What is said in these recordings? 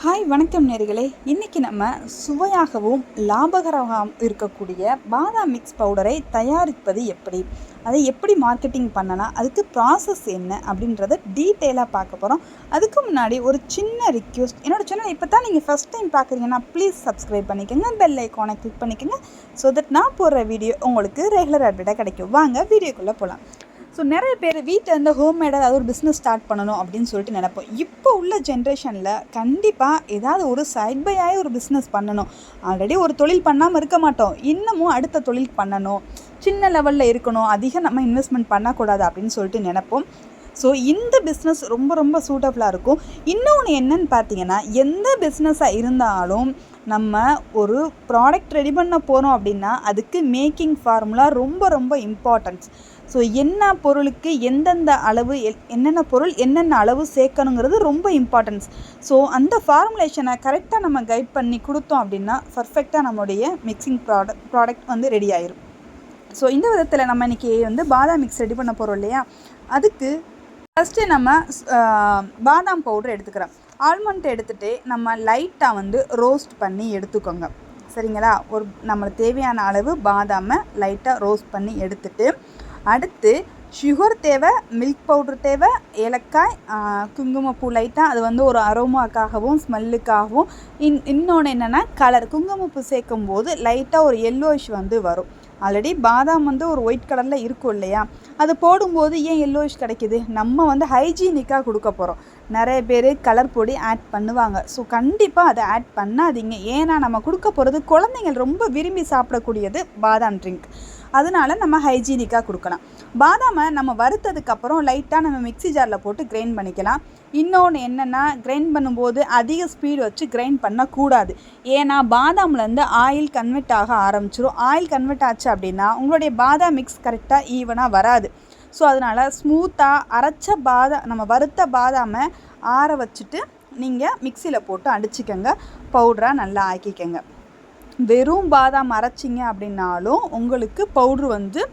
Hi வணக்கம் நேர்களே. இன்றைக்கி நம்ம சுவையாகவும் லாபகரமாகவும் இருக்கக்கூடிய பாதாம் மிக்ஸ் பவுடரை தயாரிப்பது எப்படி, அதை எப்படி மார்க்கெட்டிங் பண்ணலாம், அதுக்கு ப்ராசஸ் என்ன அப்படின்றத டீட்டெயிலாக பார்க்க போகிறோம். அதுக்கு முன்னாடி ஒரு சின்ன ரிக்வெஸ்ட், என்னோடய சேனல் இப்போ தான் நீங்கள் ஃபஸ்ட் டைம் பார்க்குறீங்கன்னா ப்ளீஸ் சப்ஸ்கிரைப் பண்ணிக்கோங்க, பெல் ஐக்கானை கிளிக் பண்ணிக்கோங்க. ஸோ தட் நான் போடுற வீடியோ உங்களுக்கு ரெகுலர் அப்டேட்டாக கிடைக்கும். வாங்க வீடியோக்குள்ளே போகலாம். ஸோ நிறைய பேர் வீட்டில் இருந்து ஹோம்மேடாக ஏதாவது ஒரு பிஸ்னஸ் ஸ்டார்ட் பண்ணணும் அப்படின்னு சொல்லிட்டு நினைப்போம். இப்போ உள்ள ஜென்ரேஷனில் கண்டிப்பாக ஏதாவது ஒரு சைட் பை ஆகி ஒரு பிஸ்னஸ் பண்ணணும். ஆல்ரெடி ஒரு தொழில் பண்ணாமல் இருக்க மாட்டோம், இன்னமும் அடுத்த தொழில் பண்ணணும், சின்ன லெவலில் இருக்கணும், அதிகம் நம்ம இன்வெஸ்ட்மெண்ட் பண்ணக்கூடாது அப்படின்னு சொல்லிட்டு நினைப்போம். ஸோ இந்த பிஸ்னஸ் ரொம்ப ரொம்ப சூட்டபுளாக இருக்கும். இன்னொன்று என்னன்னு பார்த்தீங்கன்னா, எந்த பிஸ்னஸாக இருந்தாலும் நம்ம ஒரு ப்ராடக்ட் ரெடி பண்ண போகிறோம் அப்படின்னா அதுக்கு மேக்கிங் ஃபார்முலா ரொம்ப ரொம்ப இம்பார்ட்டன்ஸ். ஸோ என்ன பொருளுக்கு எந்தெந்த அளவு என்னென்ன பொருள் என்னென்ன அளவு சேர்க்கணுங்கிறது ரொம்ப இம்பார்ட்டன்ஸ். ஸோ அந்த ஃபார்முலேஷனை கரெக்டாக நம்ம கைட் பண்ணி கொடுத்தோம் அப்படின்னா பர்ஃபெக்டாக நம்மளுடைய மிக்சிங் ப்ராடக்ட் வந்து ரெடி ஆயிரும். ஸோ இந்த விதத்தில் நம்ம இன்றைக்கி பாதாம் மிக்ஸ் ரெடி பண்ண போகிறோம் இல்லையா, அதுக்கு ஃபஸ்ட்டு நம்ம பாதாம் பவுடர் எடுத்துக்கிறோம். ஆல்மண்ட் எடுத்துகிட்டு நம்ம லைட்டாக ரோஸ்ட் பண்ணி எடுத்துக்கோங்க, சரிங்களா? ஒரு நம்மளுக்கு தேவையான அளவு பாதாமை லைட்டாக ரோஸ்ட் பண்ணி எடுத்துட்டு, அடுத்து சுகர் தேவை, மில்க் பவுட்ரு தேவை, ஏலக்காய், குங்குமப்பூ லைட்டாக, அது ஒரு அரோமாக்காகவும் ஸ்மெல்லுக்காகவும். இன்னொன்று என்னென்னா கலர், குங்குமப்பூ சேர்க்கும் போது லைட்டாக ஒரு எல்லோயிஷ் வரும். ஆல்ரெடி பாதாம் ஒரு ஒயிட் கலரில் இருக்கும் இல்லையா, அது போடும்போது ஏன் எல்லோயிஷ் கிடைக்கிது, நம்ம ஹைஜீனிக்காக கொடுக்க போகிறோம். நிறைய பேர் கலர் பொடி ஆட் பண்ணுவாங்க. ஸோ கண்டிப்பாக அதை ஆட் பண்ணாதீங்க. ஏன்னா நம்ம கொடுக்க போகிறது குழந்தைங்கள் ரொம்ப விரும்பி சாப்பிடக்கூடியது பாதாம் ட்ரிங்க். அதனால் நம்ம ஹைஜீனிக்காக கொடுக்கலாம். பாதாமை நம்ம வறுத்ததுக்கப்புறம் லைட்டாக நம்ம மிக்ஸி ஜாரில் போட்டு கிரைண்ட் பண்ணிக்கலாம். இன்னொன்று என்னென்னா, கிரைண்ட் பண்ணும்போது அதிக ஸ்பீடு வச்சு கிரைண்ட் பண்ணக்கூடாது. ஏன்னா பாதாம்லேருந்து ஆயில் கன்வெர்ட் ஆக ஆரம்பிச்சிடும். ஆயில் கன்வெர்ட் ஆச்சு அப்படின்னா உங்களுடைய பாதாம் மிக்ஸ் கரெக்டாக ஈவனாக வராது. ஸோ அதனால் ஸ்மூத்தாக நம்ம வறுத்த பாதாமை ஆற வச்சுட்டு நீங்கள் மிக்சியில் போட்டு அடிச்சுக்கோங்க, பவுடராக நல்லா ஆக்கிக்கோங்க. வெறும் பாதாம் அரைச்சிங்க அப்படின்னாலும் உங்களுக்கு பவுட்ரு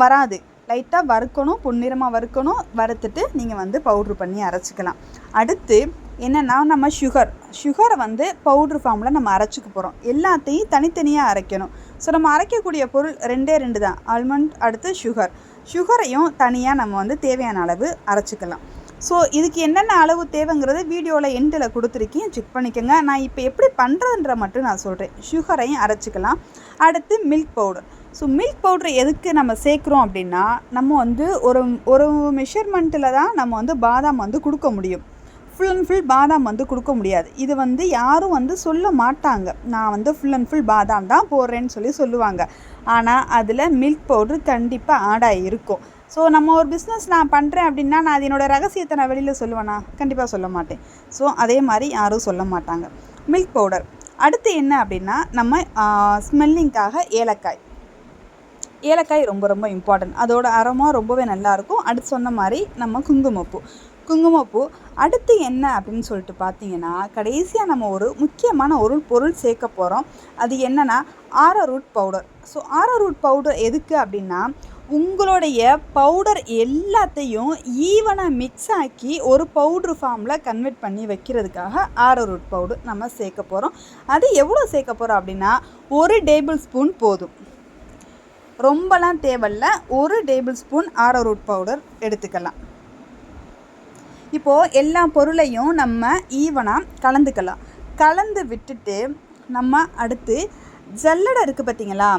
வராது. லைட்டாக வறுக்கணும், பொன்னிறமாக வறுக்கணும். வறுத்துட்டு நீங்கள் பவுட்ரு பண்ணி அரைச்சிக்கலாம். அடுத்து என்னென்னா, நம்ம சுகரை பவுட்ரு ஃபார்மில் நம்ம அரைச்சிக்க போகிறோம். எல்லாத்தையும் தனித்தனியாக அரைக்கணும். ஸோ நம்ம அரைக்கக்கூடிய பொருள் ரெண்டு தான், ஆல்மண்ட், அடுத்து சுகரையும் தனியாக நம்ம தேவையான அளவு அரைச்சிக்கலாம். ஸோ இதுக்கு என்னென்ன அளவு தேவைங்கிறது வீடியோவில் எண்டில் கொடுத்துருக்கேன், செக் பண்ணிக்கோங்க. நான் இப்போ எப்படி பண்ணுறதுன்ற மட்டும் நான் சொல்கிறேன். சுகரையும் அரைச்சிக்கலாம். அடுத்து milk powder. So milk powder எதுக்கு நம்ம சேர்க்குறோம் அப்படின்னா, நம்ம ஒரு ஒரு மெஷர்மெண்ட்டில் தான் நம்ம பாதாம் கொடுக்க முடியும். ஃபுல் அண்ட் ஃபுல் பாதாம் கொடுக்க முடியாது. இது யாரும் சொல்ல மாட்டாங்க. நான் ஃபுல் அண்ட் ஃபுல் பாதாம் தான் போடுறேன்னு சொல்லுவாங்க. ஆனால் அதில் மில்க் பவுட்ரு கண்டிப்பாக ஆட் ஆகியிருக்கும். ஸோ நம்ம ஒரு பிஸ்னஸ் நான் பண்ணுறேன் அப்படின்னா, நான் அது என்னோடய ரகசியத்தை நான் வெளியில் சொல்லுவேனா? கண்டிப்பாக சொல்ல மாட்டேன். ஸோ அதே மாதிரி யாரும் சொல்ல மாட்டாங்க. Milk powder. அடுத்து என்ன அப்படின்னா, நம்ம ஸ்மெல்லிங்காக ஏலக்காய் ரொம்ப ரொம்ப இம்பார்ட்டன்ட். அதோட அரோமா ரொம்பவே நல்லாயிருக்கும். அடுத்து சொன்ன மாதிரி நம்ம குங்குமப்பூ. அடுத்து என்ன அப்படின்னு சொல்லிட்டு பார்த்தீங்கன்னா, கடைசியாக நம்ம ஒரு முக்கியமான ஒரு பொருள் சேர்க்க போகிறோம். அது என்னென்னா arrowroot powder. So arrowroot powder எதுக்கு அப்படின்னா, உங்களுடைய பவுடர் எல்லாத்தையும் ஈவனாக மிக்ஸ் ஆக்கி ஒரு பவுட்ரு ஃபார்மில் கன்வெர்ட் பண்ணி வைக்கிறதுக்காக ஆரோரூட் பவுடர் நம்ம சேர்க்க போகிறோம். அது எவ்வளோ சேர்க்க போகிறோம் அப்படின்னா, 1 டேபிள் ஸ்பூன் போதும், ரொம்பலாம் தேவையில்ல. 1 டேபிள் ஸ்பூன் ஆரோரூட் பவுடர் எடுத்துக்கலாம். இப்போது எல்லா பொருளையும் நம்ம ஈவனாக கலந்துக்கலாம். கலந்து விட்டுட்டு நம்ம அடுத்து ஜல்லடை இருக்குது பார்த்தீங்களா,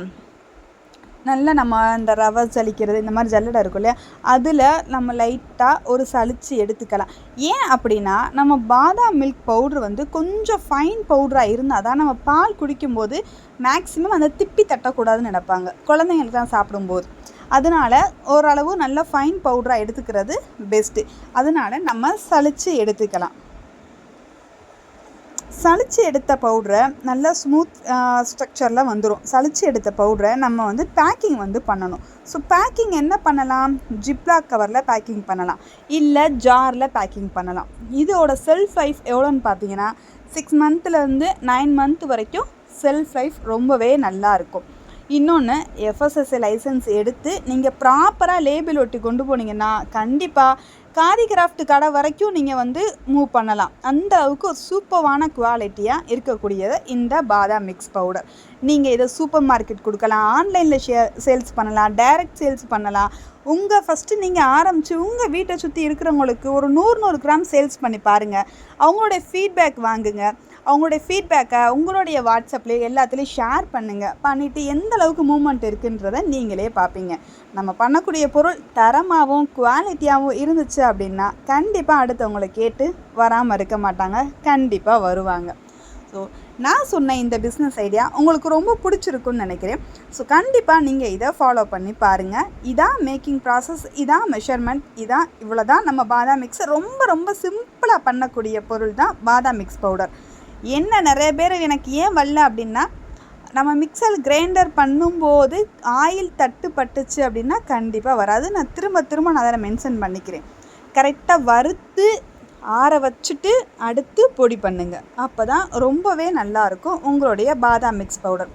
நல்லா நம்ம இந்த ரவை சலிக்கிறது இந்த மாதிரி ஜல்லடை இருக்கும் இல்லையா, அதில் நம்ம லைட்டாக ஒரு சலிச்சு எடுத்துக்கலாம். ஏன் அப்படின்னா, நம்ம பாதாம் மில்க் பவுட்ரு கொஞ்சம் ஃபைன் பவுடராக இருந்தால் தான் நம்ம பால் குடிக்கும்போது மேக்ஸிமம் அந்த திப்பி தட்டக்கூடாதுன்னு நினைப்பாங்க குழந்தைங்களுக்கு தான் சாப்பிடும்போது. அதனால் ஓரளவு நல்ல ஃபைன் பவுடராக எடுத்துக்கிறது பெஸ்ட்டு. அதனால் நம்ம சலிச்சு எடுத்துக்கலாம். சலிச்சு எடுத்த பவுடரை நல்லா ஸ்மூத் ஸ்ட்ரக்சரில் வந்துடும். சலிச்சு எடுத்த பவுடரை நம்ம பேக்கிங் பண்ணணும். ஸோ பேக்கிங் என்ன பண்ணலாம், ஜிப்லாக் கவரில் பேக்கிங் பண்ணலாம், இல்லை ஜாரில் பேக்கிங் பண்ணலாம். இதோட செல்ஃப் லைஃப் எவ்வளோன்னு பார்த்தீங்கன்னா, 6 மந்த்லேருந்து 9 மந்த் வரைக்கும் செல்ஃப் லைஃப் ரொம்பவே நல்லாயிருக்கும். இன்னொன்று, எஃப்எஸ்எஸ்ஐ லைசன்ஸ் எடுத்து நீங்கள் ப்ராப்பராக லேபிள் ஒட்டி கொண்டு போனீங்கன்னா கண்டிப்பாக காதி கிராஃப்ட் கடை வரைக்கும் நீங்கள் வந்து மூவ் பண்ணலாம். அந்த அளவுக்கு ஒரு சூப்பரான குவாலிட்டியாக இருக்கக்கூடியது இந்த பாதாம் மிக்ஸ் பவுடர். நீங்கள் இதை சூப்பர் மார்க்கெட் கொடுக்கலாம், ஆன்லைனில் சேல்ஸ் பண்ணலாம், டைரக்ட் சேல்ஸ் பண்ணலாம். ஃபஸ்ட்டு நீங்கள் ஆரம்பித்து உங்கள் வீட்டை சுற்றி இருக்கிறவங்களுக்கு ஒரு 100 கிராம் சேல்ஸ் பண்ணி பாருங்கள். அவங்களுடைய ஃபீட்பேக் வாங்குங்க. அவங்களுடைய ஃபீட்பேக்கை உங்களுடைய வாட்ஸ்அப்லேயே எல்லாத்துலேயும் ஷேர் பண்ணிவிட்டு எந்த அளவுக்கு மூவ்மெண்ட் இருக்குன்றதை நீங்களே பார்ப்பீங்க. நம்ம பண்ணக்கூடிய பொருள் தரமாகவும் குவாலிட்டியாகவும் இருந்துச்சு அப்படின்னா கண்டிப்பாக அடுத்தவங்களை கேட்டு வராமல் இருக்க மாட்டாங்க, கண்டிப்பாக வருவாங்க. ஸோ நான் சொன்ன இந்த பிஸ்னஸ் ஐடியா உங்களுக்கு ரொம்ப பிடிச்சிருக்குன்னு நினைக்கிறேன். ஸோ கண்டிப்பாக நீங்கள் இதை ஃபாலோ பண்ணி பாருங்கள். இதான் மேக்கிங் ப்ராசஸ், இதான் மெஷர்மெண்ட், இவ்வளோ தான் நம்ம பாதாம் மிக்ஸ். ரொம்ப ரொம்ப சிம்பிளாக பண்ணக்கூடிய பொருள் தான் பாதாம் மிக்ஸ் பவுடர். என்ன நிறைய பேர் எனக்கு ஏன் வரல அப்படின்னா, நம்ம மிக்சர் கிரைண்டர் பண்ணும்போது ஆயில் தட்டுப்பட்டுச்சு அப்படின்னா கண்டிப்பாக வராது. நான் திரும்ப நான் அதை மென்ஷன் பண்ணிக்கிறேன். கரெக்டாக வறுத்து ஆற வச்சுட்டு அடுத்து பொடி பண்ணுங்கள். அப்போ தான் ரொம்பவே நல்லாயிருக்கும் உங்களுடைய பாதாம் மிக்ஸ் பவுடர்.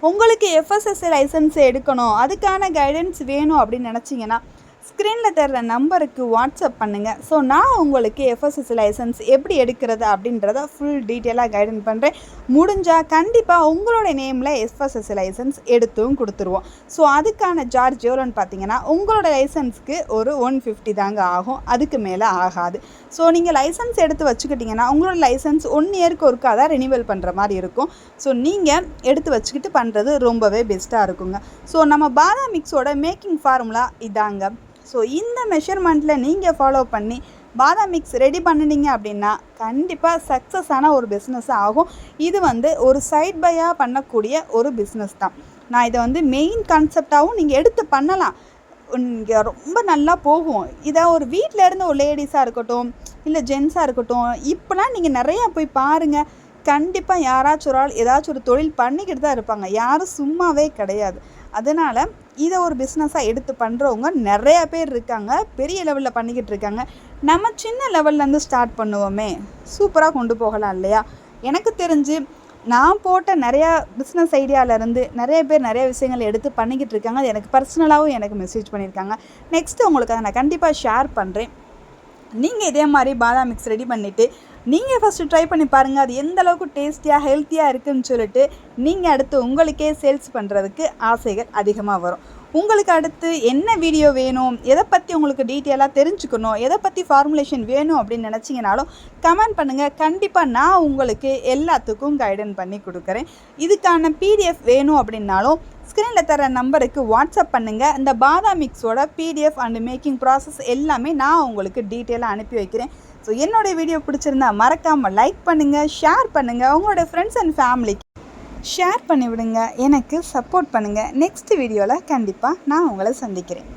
உங்களுக்கு FSSAI லைசன்ஸ் எடுக்கணும், அதுக்கான கைடன்ஸ் வேணும் அப்படின்னு நினச்சிங்கன்னா ஸ்க்ரீனில் தர்ற நம்பருக்கு வாட்ஸ்அப் பண்ணுங்கள். ஸோ நான் உங்களுக்கு FSSAI லைசன்ஸ் எப்படி எடுக்கிறது அப்படின்றத ஃபுல் டீட்டெயிலாக கைடன் பண்ணுறேன். முடிஞ்சால் கண்டிப்பாக உங்களோட நேமில் FSSAI லைசன்ஸ் எடுத்தும் கொடுத்துருவோம். ஸோ அதுக்கான சார்ஜ் எவ்வளோன்னு பார்த்தீங்கன்னா, உங்களோட லைசன்ஸ்க்கு ஒரு 150 தாங்க ஆகும், அதுக்கு மேலே ஆகாது. ஸோ நீங்கள் லைசன்ஸ் எடுத்து வச்சுக்கிட்டிங்கன்னா உங்களோட லைசன்ஸ் 1 இயருக்கு ஒருக்கா தான் ரினிவல் பண்ணுற மாதிரி இருக்கும். ஸோ நீங்கள் எடுத்து வச்சுக்கிட்டு பண்ணுறது ரொம்பவே பெஸ்ட்டாக இருக்குங்க. ஸோ நம்ம பாதாம் மிக்ஸோட மேக்கிங் ஃபார்முலா இதாங்க. ஸோ இந்த மெஷர்மெண்ட்டில் நீங்கள் ஃபாலோ பண்ணி பாதாம் மிக்ஸ் ரெடி பண்ணினீங்க அப்படின்னா கண்டிப்பாக சக்ஸஸான ஒரு பிஸ்னஸ் ஆகும். இது வந்து ஒரு சைட் பையாக பண்ணக்கூடிய ஒரு பிஸ்னஸ் தான். நான் இதை வந்து மெயின் கான்செப்டாகவும் நீங்கள் எடுத்து பண்ணலாம். இங்கே ரொம்ப நல்லா போகும். இதை ஒரு வீட்டில் இருந்து ஒரு லேடிஸாக இருக்கட்டும், இல்லை ஜென்ஸாக இருக்கட்டும், இப்போலாம் நீங்கள் நிறையா போய் பாருங்கள். கண்டிப்பாக யாராச்சும் ஒரு ஆள் ஏதாச்சும் ஒரு தொழில் பண்ணிக்கிட்டு தான் இருப்பாங்க, யாரும் சும்மாவே கிடையாது. அதனால் இதை ஒரு பிஸ்னஸாக எடுத்து பண்ணுறவங்க நிறையா பேர் இருக்காங்க, பெரிய லெவலில் பண்ணிக்கிட்டு இருக்காங்க. நம்ம சின்ன லெவல்லேருந்து ஸ்டார்ட் பண்ணுவோமே, சூப்பராக கொண்டு போகலாம் இல்லையா? எனக்கு தெரிஞ்சு நான் போட்ட நிறையா பிஸ்னஸ் ஐடியாவிலேருந்து நிறைய பேர் நிறைய விஷயங்கள் எடுத்து பண்ணிக்கிட்டு இருக்காங்க. அது எனக்கு பர்சனலாகவும் எனக்கு மெசேஜ் பண்ணியிருக்காங்க. நெக்ஸ்ட்டு உங்களுக்கு அதை நான் கண்டிப்பாக ஷேர் பண்ணுறேன். நீங்கள் இதே மாதிரி பாதாம் மிக்ஸ் ரெடி பண்ணிவிட்டு நீங்கள் ஃபஸ்ட்டு ட்ரை பண்ணி பாருங்கள். அது எந்த அளவுக்கு டேஸ்டியாக ஹெல்த்தியாக இருக்குதுன்னு சொல்லிட்டு நீங்கள் அடுத்து உங்களுக்கே சேல்ஸ் பண்ணுறதுக்கு ஆசைகள் அதிகமாக வரும். உங்களுக்கு அடுத்து என்ன வீடியோ வேணும், எதை பற்றி உங்களுக்கு டீட்டெயிலாக தெரிஞ்சுக்கணும், எதை பற்றி ஃபார்முலேஷன் வேணும் அப்படின்னு நினச்சிங்கனாலும் கமெண்ட் பண்ணுங்கள். கண்டிப்பாக நான் உங்களுக்கு எல்லாத்துக்கும் கைடன் பண்ணி கொடுக்குறேன். இதுக்கான PDF வேணும் அப்படின்னாலும் ஸ்க்ரீனில் தர நம்பருக்கு வாட்ஸ்அப் பண்ணுங்கள். இந்த பாதாம் மிக்ஸோட PDF அண்ட் மேக்கிங் ப்ராசஸ் எல்லாமே நான் உங்களுக்கு டீட்டெயிலாக அனுப்பி வைக்கிறேன். ஸோ என்னோடய வீடியோ பிடிச்சிருந்தா மறக்காமல் லைக் பண்ணுங்கள், ஷேர் பண்ணுங்கள், உங்களோட ஃப்ரெண்ட்ஸ் அண்ட் ஃபேமிலிக்கு ஷேர் பண்ணிவிடுங்க. எனக்கு சப்போர்ட் பண்ணுங்கள். நெக்ஸ்ட் வீடியோவில் கண்டிப்பாக நான் உங்களை சந்திக்கிறேன்.